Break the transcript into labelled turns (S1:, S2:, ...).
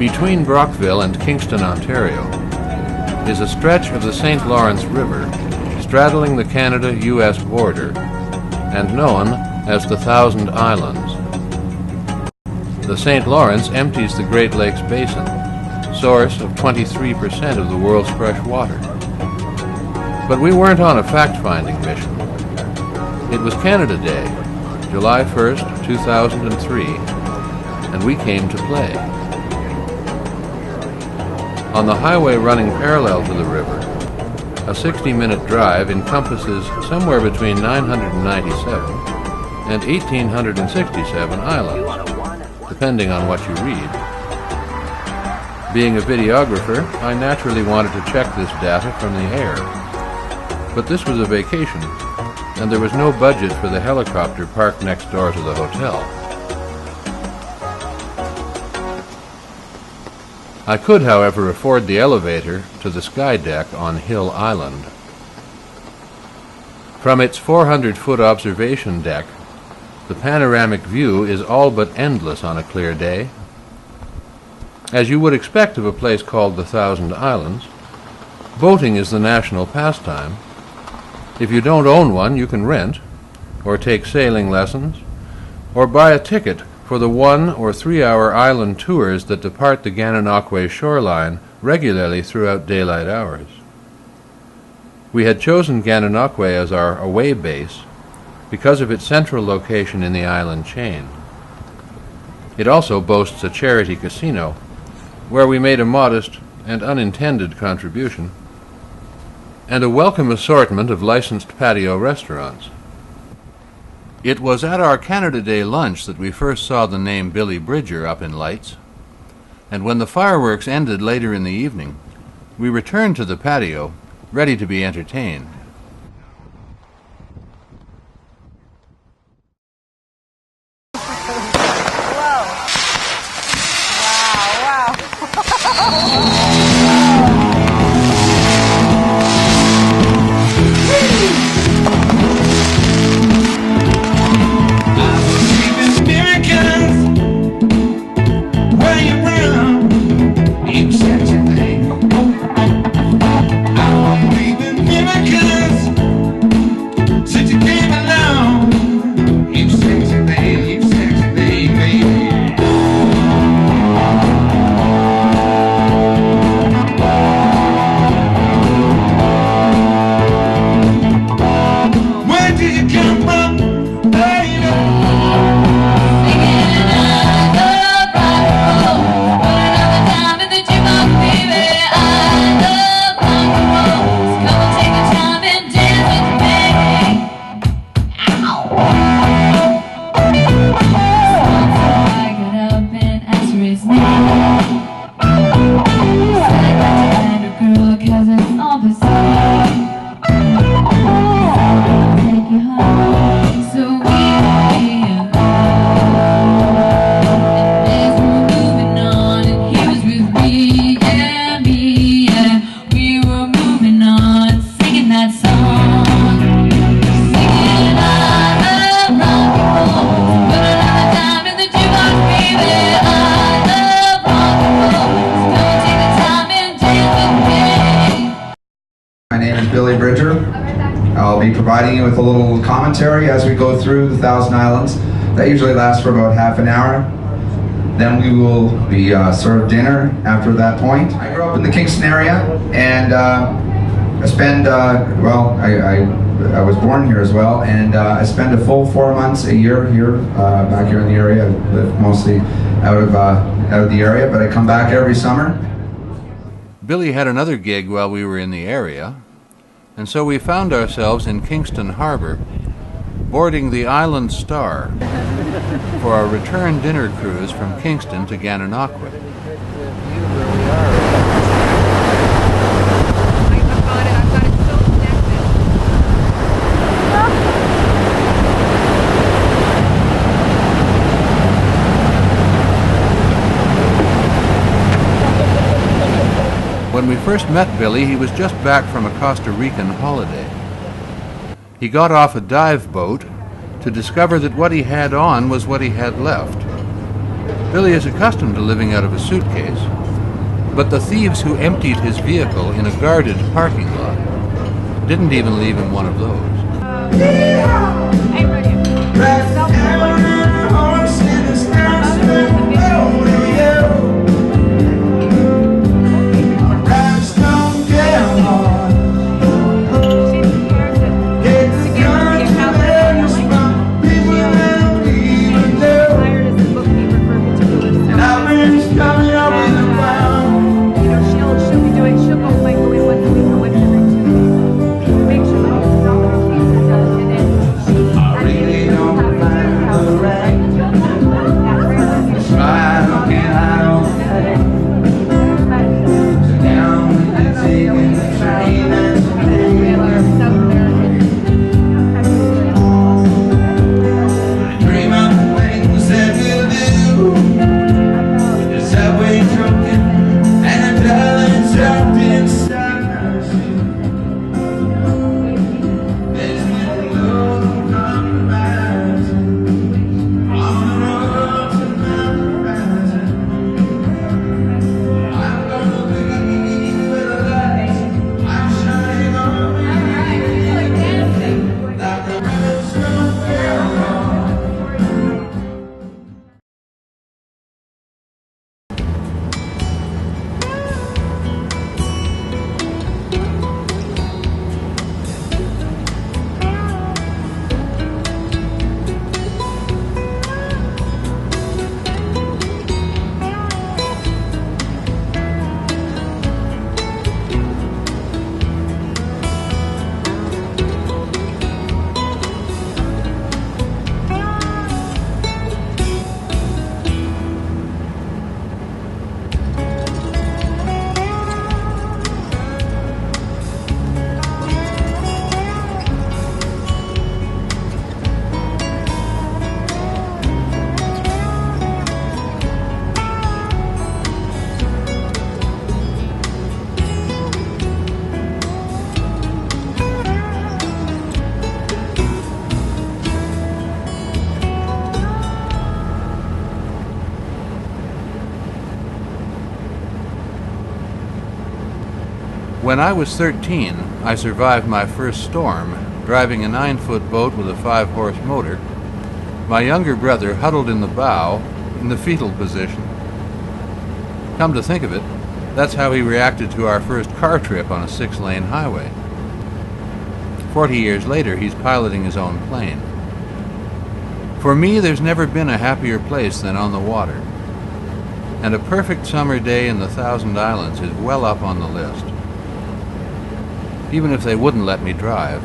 S1: Between Brockville and Kingston, Ontario, is a stretch of the St. Lawrence River straddling the Canada-U.S. border and known as the Thousand Islands. The St. Lawrence empties the Great Lakes Basin, source of 23% of the world's fresh water. But we weren't on a fact-finding mission. It was Canada Day, July 1st, 2003, and we came to play. On the highway running parallel to the river, a 60-minute drive encompasses somewhere between 997 and 1,867 islands, depending on what you read. Being a videographer, I naturally wanted to check this data from the air. But this was a vacation, and there was no budget for the helicopter parked next door to the hotel. I could, however, afford the elevator to the sky deck on Hill Island. From its 400-foot observation deck, the panoramic view is all but endless on a clear day. As you would expect of a place called the Thousand Islands, boating is the national pastime. If you don't own one, you can rent, or take sailing lessons, or buy a ticket for the 1- or 3-hour island tours that depart the Gananoque shoreline regularly throughout daylight hours. We had chosen Gananoque as our away base because of its central location in the island chain. It also boasts a charity casino, where we made a modest and unintended contribution, and a welcome assortment of licensed patio restaurants. It was at our Canada Day lunch that we first saw the name Billy Bridger up in lights, and when the fireworks ended later in the evening, we returned to the patio, ready to be entertained.
S2: Billy Bridger. I'll be providing you with a little commentary as we go through the Thousand Islands. That usually lasts for about half an hour. Then we will be served dinner after that point. I grew up in the Kingston area, and I spend, I was born here as well, and I spend a full 4 months a year here, back here in the area. I live mostly out of the area, but I come back every summer.
S1: Billy had another gig while we were in the area, and so we found ourselves in Kingston Harbor, boarding the Island Star for our return dinner cruise from Kingston to Gananoque. When we first met Billy, he was just back from a Costa Rican holiday. He got off a dive boat to discover that what he had on was what he had left. Billy is accustomed to living out of a suitcase, but the thieves who emptied his vehicle in a guarded parking lot didn't even leave him one of those. When I was 13, I survived my first storm, driving a 9-foot boat with a 5-horse motor, my younger brother huddled in the bow in the fetal position. Come to think of it, that's how he reacted to our first car trip on a 6-lane highway. 40 years later, he's piloting his own plane. For me, there's never been a happier place than on the water, and a perfect summer day in the Thousand Islands is well up on the list. Even if they wouldn't let me drive,